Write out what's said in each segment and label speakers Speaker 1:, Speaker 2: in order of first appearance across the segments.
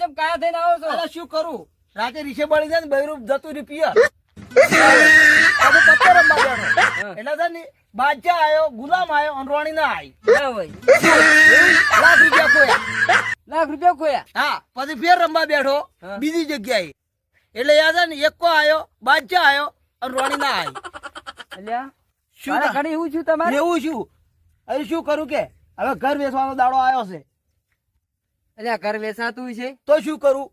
Speaker 1: ચમ કાયા થઈને આવો છો?
Speaker 2: અરે શું કરું, રાતે રીસે બળી જાય ને બૈરું જતું રહ્યું પિયર. આજે પત્તે રમવા બેઠો. એટલે છે ને બાદશાહ આયો, ગુલામ આયો અને રોણી ના આવી.
Speaker 1: ના હોય.
Speaker 2: લાખ રૂપિયા ખોયા.
Speaker 1: લાખ રૂપિયા ખોયા.
Speaker 2: હા, પછી ફેર રમવા બેઠો
Speaker 1: હા.
Speaker 2: બીજી જગ્યાએ. એટલે યાદ છે ને એકો આયો, બાદશાહ આયો અને રોણી ના આવી.
Speaker 1: અલ્યા
Speaker 2: શું
Speaker 1: મારા
Speaker 2: ના?
Speaker 1: ઘરે એવું છું તમારે?
Speaker 2: એવું શું? હવે શું કરું કે હવે ઘર વેચવાનો દાડો આવ્યો છે
Speaker 1: અલ્યા ઘર વેચાતું છે?
Speaker 2: તો શું કરું?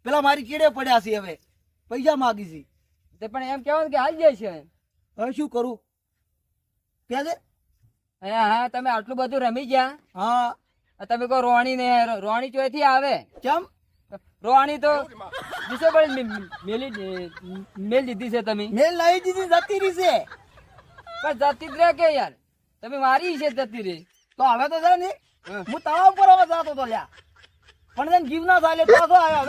Speaker 2: પેલા મારી કીડે પડ્યા છે, હવે પૈસા માગી છે.
Speaker 1: તે પણ એમ કહેવાનું કે હાલ જાય છે.
Speaker 2: હવે શું કરું કે છે?
Speaker 1: હા હા, તમે આટલું બધું રમી ગયા.
Speaker 2: હા,
Speaker 1: તમે કહો રોણી ને રોણી ચોથી આવે.
Speaker 2: કેમ?
Speaker 1: રોણી તો ડિસેબલ મેલ લીધી છે તમે.
Speaker 2: મેલ લાવી દીધી, જતી રહી છે.
Speaker 1: પણ જતી જ રહે કે યાર, તમે મારી છે જતી રહી.
Speaker 2: તો હવે તો છે ને હું તળાવ પર હવે જતો તો લ્યા, પણ તેને જીવ ના થાય એટલે પાછો આવ્યો.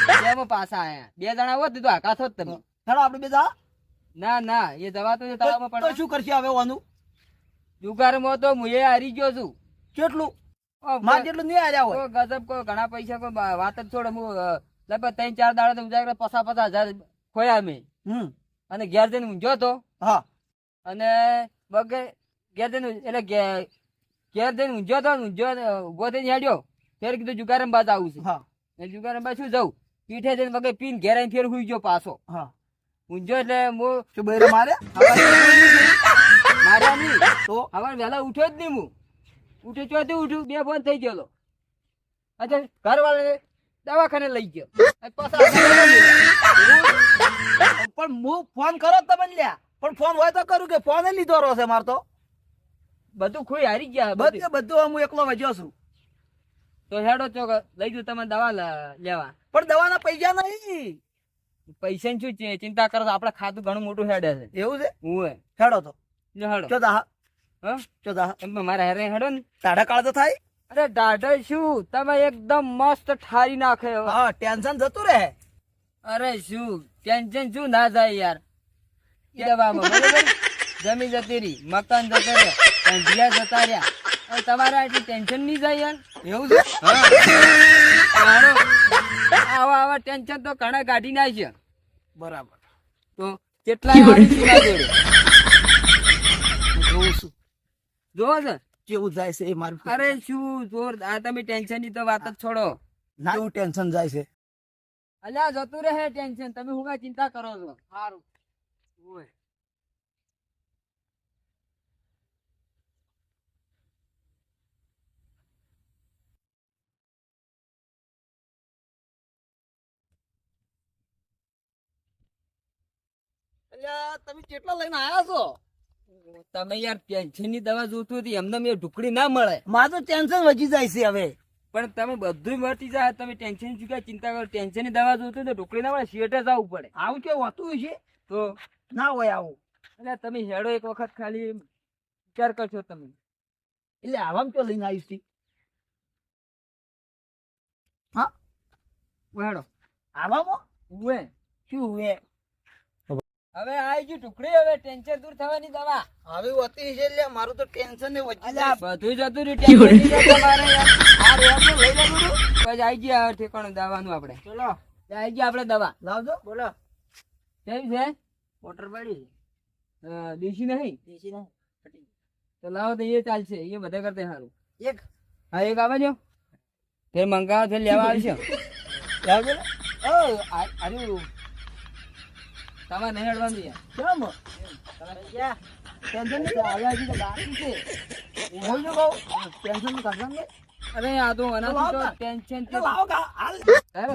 Speaker 2: હવે
Speaker 1: એમાં પાછા આયા બે જણા હોત તો આકા થોત તમે.
Speaker 2: ચાલો આપણે બે જા.
Speaker 1: ના ના, એ જવા તો તળાવમાં
Speaker 2: તો
Speaker 1: પડે.
Speaker 2: શું કરશે હવે આનું?
Speaker 1: જુગારમાં તો હું એ હારી ગયો છું.
Speaker 2: કેટલું?
Speaker 1: ઓ,
Speaker 2: માર જેટલું નહીં હાર્યા હોય.
Speaker 1: કોઈ ગજબ, કોઈ ઘણા પૈસા, કોઈ વાત જ છોડ. હું લગભગ 3-4 દાડા તો ઉજાગરા 50,000 ખોયા મેં. અને ઘેર જઈને ઊંઝો તો.
Speaker 2: હા,
Speaker 1: અને બગે ઘેર જઈને એટલે ઘેર જઈને ઊંઝો તો, ઉભો થઈને હેડ્યો. ફેર કીધું જુગારમ બાદ આવું છું.
Speaker 2: હા,
Speaker 1: જુગારમ બાદ શું જવું, પીઠે જઈને વગે પીને ઘેર આવીને ફેર હુઈ ગયો પાછો.
Speaker 2: હા.
Speaker 1: ઊંઝો એટલે હું
Speaker 2: શું બૈરા મારે?
Speaker 1: માર્યા નહીં
Speaker 2: તો
Speaker 1: હવે વહેલા ઉઠ્યો જ નહીં. હું ઉઠ્યો ચોથી ઉઠ્યું, 2 ફોન થઈ ગયેલો. અચ્છા, ઘરવાળાને દવાખાને લઈ ગયો. પાછા
Speaker 2: પણ હું ફોન કરો જ તમને લ્યા, પણ ફોન હોય તો કરું કે ફોન લીધો રહ્યો છે માર તો.
Speaker 1: બધું ખોઈ હારી ગયા.
Speaker 2: બધું હું એકલો વજ્યો છું.
Speaker 1: તો હેડો ચોક લઈ જઉં તમે દવા લેવા.
Speaker 2: પણ દવાના પૈસા નહીં.
Speaker 1: પૈસા શું ચિંતા કરો છો? આપડે ખાતું ઘણું મોટું હેડે છે.
Speaker 2: એવું છે?
Speaker 1: હું
Speaker 2: હેડો તો
Speaker 1: હેડો.
Speaker 2: ચો દા.
Speaker 1: હા,
Speaker 2: ચો દા.
Speaker 1: એમ મારા હેરે હેડો ને.
Speaker 2: તાડા કાળ તો થાય.
Speaker 1: અરે દાઢા શું, તમે એકદમ મસ્ત ઠારી નાખે.
Speaker 2: હા, ટેન્શન જતું રહે.
Speaker 1: અરે શું ટેન્શન શું ના જાય યાર. ઈ દવામાં બરોબર જમી જતી રહી, મકાન જતો રહે, ધંધિયા જતા રહ્યા. હવે તમારે આટલી ટેન્શન નહીં જાય યાર.
Speaker 2: એવું છે?
Speaker 1: આવા ટેન્શન તો ઘણા કાઢી નાખ્યા.
Speaker 2: બરાબર.
Speaker 1: તો કેટલા જોડે
Speaker 2: જોઉં છું
Speaker 1: જોવો છો.
Speaker 2: કેવું જાય છે એ મારું.
Speaker 1: અરે શું જોર, આ તમે ટેન્શન ની તો વાત જ છોડો.
Speaker 2: ના, એવું ટેન્શન જાય છે.
Speaker 1: અલ્યા જતું રહે ટેન્શન, તમે હું કાંઈ ચિંતા કરો છો. સારું.
Speaker 2: અલ્યા તમે કેટલા લઈને આયા છો?
Speaker 1: તમે યાર ટેન્શન ની દવા જોતું હતી, એમને મેં ઢુકડી ના મળે.
Speaker 2: મારું તો ટેન્શન વધી જાય છે હવે.
Speaker 1: પણ તમે બધું મટી જાય, તમે ટેન્શન શું કાંઈ ચિંતા કરો. ટેન્શન ની દવા જોતું તો ઢુકડી ના મળે, શેઠે જવું પડે.
Speaker 2: આવું કેવું હોતું છે?
Speaker 1: તો
Speaker 2: ના હોય આવું.
Speaker 1: એટલે તમે હેડો એક વખત ખાલી વિચાર કરશો તમે.
Speaker 2: એટલે આવામ તો લઈને આવીશ તી. હા,
Speaker 1: હેડો
Speaker 2: આવામાં
Speaker 1: ઉવે
Speaker 2: શું હોય?
Speaker 1: હવે આવી ગયું ઢુકડી, હવે ટેન્શન દૂર થવાની દવા.
Speaker 2: હવે હોતી છે એટલે મારું તો ટેન્શન ને વધી
Speaker 1: અલ્યા
Speaker 2: જાય.
Speaker 1: બધું જતું રહ્યું, ટેન્શન નહીં જાય તમારે યાર. આ રેમનું લઈ લે બધું. પછી આવી ગયા હવે ઠેકાણું દવાનું આપણે.
Speaker 2: ચલો
Speaker 1: આવી ગયા આપણે દવા.
Speaker 2: લાવજો. બોલો.
Speaker 1: કેવી છે?
Speaker 2: મોટર પડી.
Speaker 1: દેશી નહીં?
Speaker 2: દેશી ના
Speaker 1: તો લાવો તો એ ચાલશે, એ બધા કરતા સારું.
Speaker 2: એક
Speaker 1: હા, એક આવે જો ફેર મંગાવો, ફેર લેવા આવશે.
Speaker 2: લાવજો.
Speaker 1: ઓ આર્યું તમારે નહીં અડવાનું યાર.
Speaker 2: કેમ?
Speaker 1: ટેન્શન નહીં, આવ્યા હજી તો બાકી છે.
Speaker 2: હું શું કહું? ટેન્શન ની કરશો ને?
Speaker 1: અરે આ તો આનાથી તો ટેન્શન છે.
Speaker 2: લાવો કા હાલ.
Speaker 1: અરે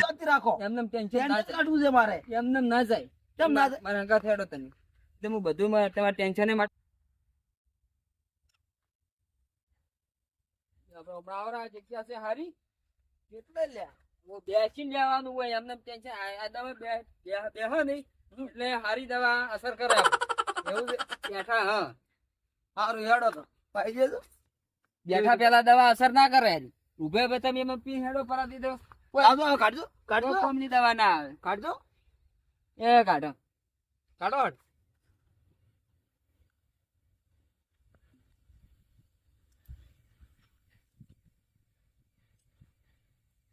Speaker 2: શાંતિ રાખો.
Speaker 1: એમને ટેન્શન
Speaker 2: ટેન્શન
Speaker 1: ના જાય.
Speaker 2: કાઢવું છે મારે.
Speaker 1: એમને ના જાય.
Speaker 2: કેમ ના જાય?
Speaker 1: મારા અંગા થેડો તમે. એટલે હું બધું તમારા ટેન્શન માટે જગ્યા છે હારી એટલે લ્યા બેસીને લેવાનું હોય. એમને ટેન્શન આ દવા બેહો નહીં એટલે હારી દવા અસર કરે. એવું બેઠા હા
Speaker 2: સારું હેડો તો પાઈ જજો.
Speaker 1: બેઠા પેલા દવા અસર ના કરે. ઉભે ઉભે તમે એમાં પી હેડો પરા દીધો.
Speaker 2: કાઢજો કાઢજો કાઢજો
Speaker 1: કોમની દવા ના આવે.
Speaker 2: કાઢજો.
Speaker 1: એ કાઢો
Speaker 2: કાઢો.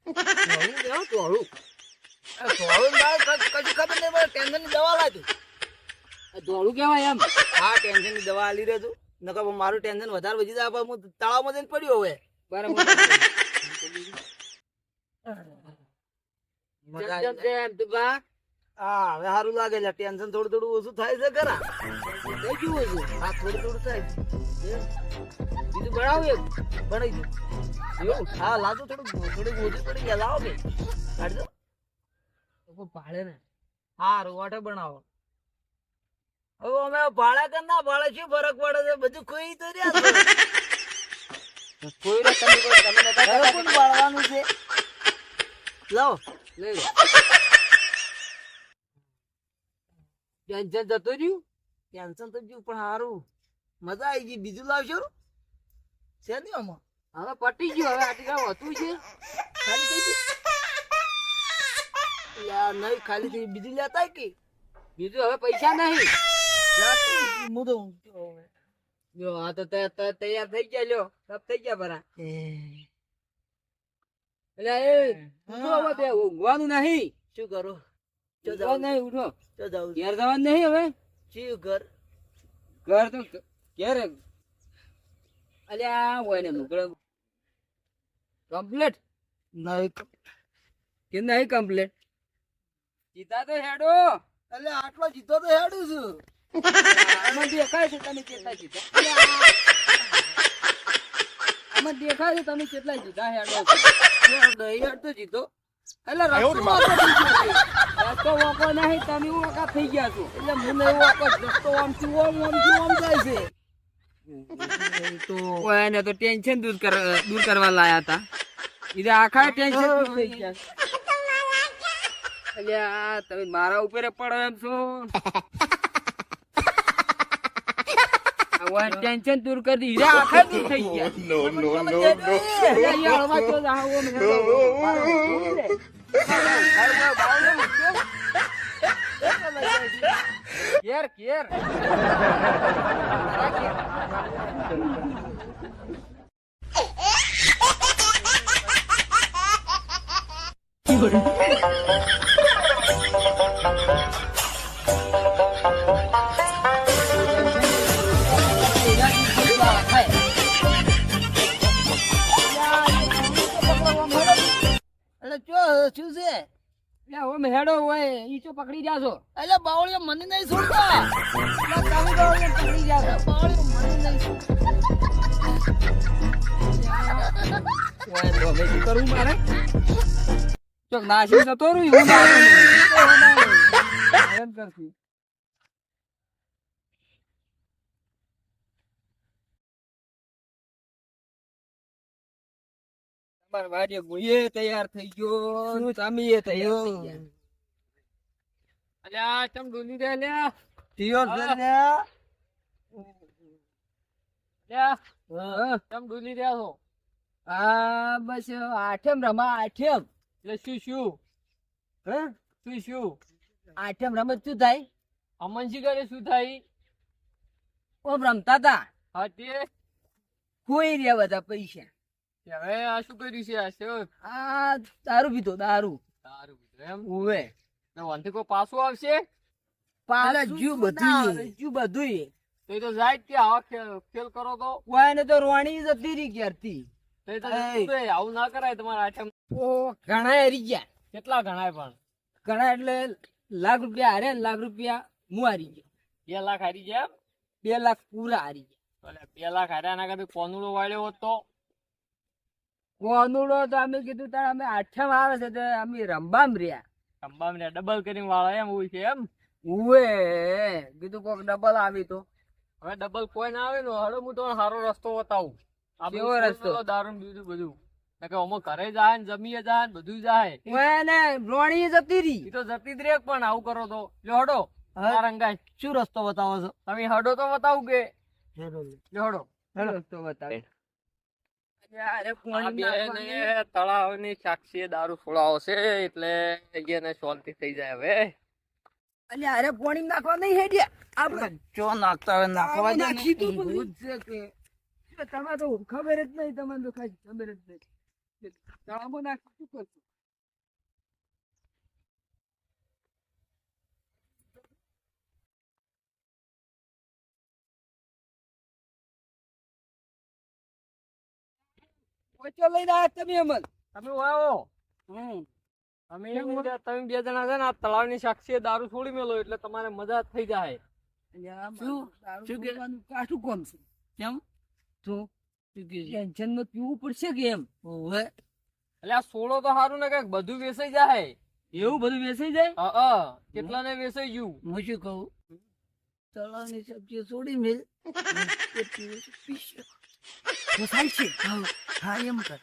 Speaker 1: ધોળું કેવું ધોળું?
Speaker 2: આ ધોળું ને બાળ કશું ખબર નહીં પડે. ટેન્શનની દવા લાવજો.
Speaker 1: આ ધોળું કેવાય એમ?
Speaker 2: હા, ટેન્શનની દવા આલી રહ્યો છું. નકર મારું ટેન્શન વધારે વધી જાય. પણ હું તળાવમાં જઈને પડ્યો હવે.
Speaker 1: બરાબર.
Speaker 2: મજા
Speaker 1: જેમ જેમ એમ તું બા.
Speaker 2: હા, હવે સારું લાગે છે. ટેન્શન થોડું થોડું ઓછું થાય છે ખરા.
Speaker 1: થઈ ગયું હશે.
Speaker 2: હા, થોડું થોડું થાય છે.
Speaker 1: બીજું બનાવું એક?
Speaker 2: બનાવી દો.
Speaker 1: એવું?
Speaker 2: હા, લાજો થોડું થોડું ઓછું પડી ગયા. લાવો કે કાઢજો.
Speaker 1: તો કોઈ ભાડે ને.
Speaker 2: હા, રોવાટે બનાવો. હવે અમે ભાડા કર ના ભાડે શું ફરક પડે છે? બધું કોઈ તો રહ્યા છે.
Speaker 1: કોઈ ને તમે નતા
Speaker 2: હવે
Speaker 1: કહેતા
Speaker 2: કોણ ભાડવાનું છે? લાવો.
Speaker 1: લઈ લો. ટેન્શન જતું રહ્યું?
Speaker 2: ટેન્શન તો ગયું પણ સારું મજા આવી ગઈ. બીજું લાવશો છે ને આમાં?
Speaker 1: હવે પટી ગયું. હવે આટલી કામ હતું છે.
Speaker 2: ખાલી થઈ ગયું? યાર નહીં, ખાલી થઈ બીજું લેતા કે
Speaker 1: બીજું હવે પૈસા નહીં.
Speaker 2: હું તો
Speaker 1: જો આ તો તૈયાર થઈ ગયા. લ્યો સબ થઈ ગયા બરા. એટલે એ ઉઠો હવે બે ઊંઘવાનું નહીં.
Speaker 2: શું કરું?
Speaker 1: ઊંઘવાનું નહીં. ઉઠો.
Speaker 2: ચો જાઉં
Speaker 1: ઘેર જવાનું નહીં હવે.
Speaker 2: શું ઘર?
Speaker 1: ઘર તો ઘેર અલ્યા હોય ને નુકડે કમ્પ્લેટ
Speaker 2: નહીં
Speaker 1: કે નહીં કમ્પ્લેટ. સીધા તો હેડો.
Speaker 2: એટલે આટલો જીતો તો હેડું છું.
Speaker 1: આમાં દેખાય છે તમે કેટલા જીતા. આમાં દેખાય છે તમે કેટલા જીતા હેડો છો.
Speaker 2: નહીં હેડતો જીતો.
Speaker 1: એટલે રસ્તો વાંકો થઈ ગયો છે. રસ્તો વાંકો નહીં તમે વાંકા થઈ ગયા છો.
Speaker 2: એટલે હું નહીં વાપસ. રસ્તો આમથી ઓમ જાય છે. તો
Speaker 1: ઓય એને તો ટેન્શન દૂર કરવા લાયા હતા. ઈદે આખા ટેન્શન દૂર થઈ ગયા. અલ્યા તમે મારા ઉપર પડો એમ છો. ઓય ટેન્શન દૂર કરી દી. હીરા આખા દૂર થઈ ગયા. અલ્યા હળવા તો જાઓ ઓમ હેડો. ઘેર ઘેર
Speaker 2: એટલે ચો શું છે?
Speaker 1: ઓમ હેડો હોય ઈ તો પકડી જાશો.
Speaker 2: એટલે બાવળીઓ મને નહીં છોડતા.
Speaker 1: તમે તો પકડી જાશો.
Speaker 2: બાવળીઓ મને નહીં છોડતા.
Speaker 1: ઓય તો હવે શું કરવું મારે? ચોક નાસી જતો રહ્યું. હું હેરાન કરશું. તમારા વાડીએ ગુઈએ તૈયાર થઈ ગયો. તમે એ તૈયાર થઈ ગયા. અલ્યા ચમ ડૂલી દે લ્યા.
Speaker 2: ટીયો છે ને?
Speaker 1: લ્યા ચમ ડૂલી રહ્યા છો. આ બસ આઠમ રમા. આઠમ એટલે શું શું હે શું શું આઠમ રમત શું થાય? અમનજી કરે શું થાય? ઓમ રમતા તા. હા તે કોઈ રહ્યા બધા પૈસા. હવે આ શું કર્યું છે? આ દારૂ પીધો. દારૂ પીધો એમ? ઓવે વાંથી કોઈ પાછું આવશે? બધું તો જાય કે આવા ખેલ કરો તો ને તો રોણી જતી રહી ક્યારથી. આવું ના કરાય તમારા આઠમ. ઘણા હરી ગયા. કેટલા ઘણા? પણ ઘણા એટલે લાખ રૂપિયા હારે. લાખ રૂપિયા હું હારી ગયો. 2 લાખ હારી ગયા. 2 લાખ પૂરા હારી ગયા. 2 લાખ હાર્યા ના કદી કોનુડો વાળ્યો હોત તો? કોનુડો તો અમે કીધું તારે અમે આઠમ આવે છે તો અમે રંબામ રહ્યા. ડબલ કરીને વાળા એમ હોય છે એમ? ઉવે કીધું કોક ડબલ આવી તો. હવે ડબલ કોઈ ના આવે ને હડો હું તો સારો રસ્તો બતાવું. કેવો રસ્તો? દારૂ બીજું બધું અમુક ઘરે જાય ને જમીએ જાય ને બધું જાય. રોણી જતી રહી. તો જતી જ રે. પણ આવું કરો તો જો હડો. રંગાય
Speaker 2: શું રસ્તો બતાવો છો
Speaker 1: તમે? હડો તો બતાવું કે હડો રસ્તો બતાવે. તળાવ ની સાક્ષી દારૂ છોડાવો છે એટલે એને શાંતિ થઈ જાય. હવે અરે પાણી નાખવા નહીં હેડ્યા. આપણે
Speaker 2: ચો નાખતા હોય નાખવા દે.
Speaker 1: નાખી તો ભૂત છે કે તમે તો ખબર જ નહીં. તમને તો ખાલી ખબર જ નહીં. તળાવમાં નાખી શું કરશું? ઓછો લઈને આવ્યા તમે અમલ.
Speaker 3: તમે આવો.
Speaker 1: હમ.
Speaker 3: અમે તમે બે જણા છે ને આ તળાવની સાક્ષીએ દારૂ છોડી મેલો એટલે તમારે મજા થઈ જાય.
Speaker 1: શું કહેવાનું કાઠું કોમ છે કેમ તો ટેન્શનમાં પીવું પડશે કે એમ
Speaker 3: એટલે આ સોળો તો સારું ને કઈક બધું વેચાઈ જાય.
Speaker 1: એવું બધું વેચાઈ જાય.
Speaker 3: હા કેટલાને વેચાઈ ગયું.
Speaker 1: હું શું કહું તળાવની સબ્જી છોડી મેલ હા એમ કર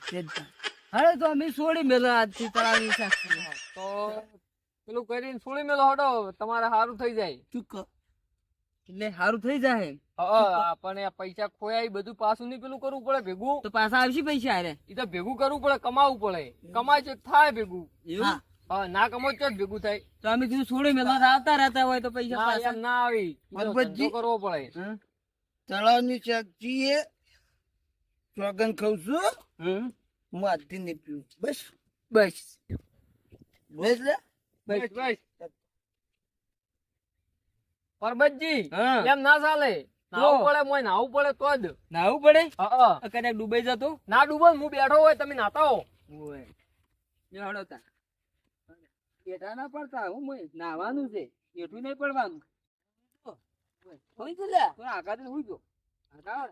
Speaker 1: હવે તો અમે છોડી મેલો આજથી તળાવની સાક્ષી.
Speaker 3: તો પેલું કરીને છોડી મેલો હટો તમારે સારું થઈ જાય.
Speaker 1: એટલે સારું થઈ જાય.
Speaker 3: પણ આ પૈસા ખોયા એ બધું પાછું નહીં પેલું કરવું પડે ભેગું.
Speaker 1: તો પાછા આવશે પૈસા અરે
Speaker 3: એ તો ભેગું કરવું પડે, કમાવું પડે. કમાય છે થાય ભેગું.
Speaker 1: એવું
Speaker 3: હા ના કમાય તો જ ભેગું થાય.
Speaker 1: તો અમે કીધું છોડી મેલો આવતા રહેતા હોય તો પૈસા
Speaker 3: ના
Speaker 1: પાછા
Speaker 3: એમ ના આવી ધંધો કરવો પડે.
Speaker 2: તળાવની સાક્ષી એ ચોગન ખાઉં છું હું આજથી નહીં પીવું બસ
Speaker 1: બસ
Speaker 2: બસ લે
Speaker 3: બસ બસ પરબતજી
Speaker 1: હા.
Speaker 3: એમ ના ચાલે. નાવું પડે મોય નાવું પડે તો જ.
Speaker 1: નાવું પડે
Speaker 3: હા
Speaker 1: કદાચ ડૂબાઈ જતો
Speaker 3: ના ડૂબો હું બેઠો હોય તમે નાતા હો.
Speaker 1: બેઠા ના પડતા હું નાવાનું છે એટલું નહીં પડવાનું આઘાત હુઈ ગયો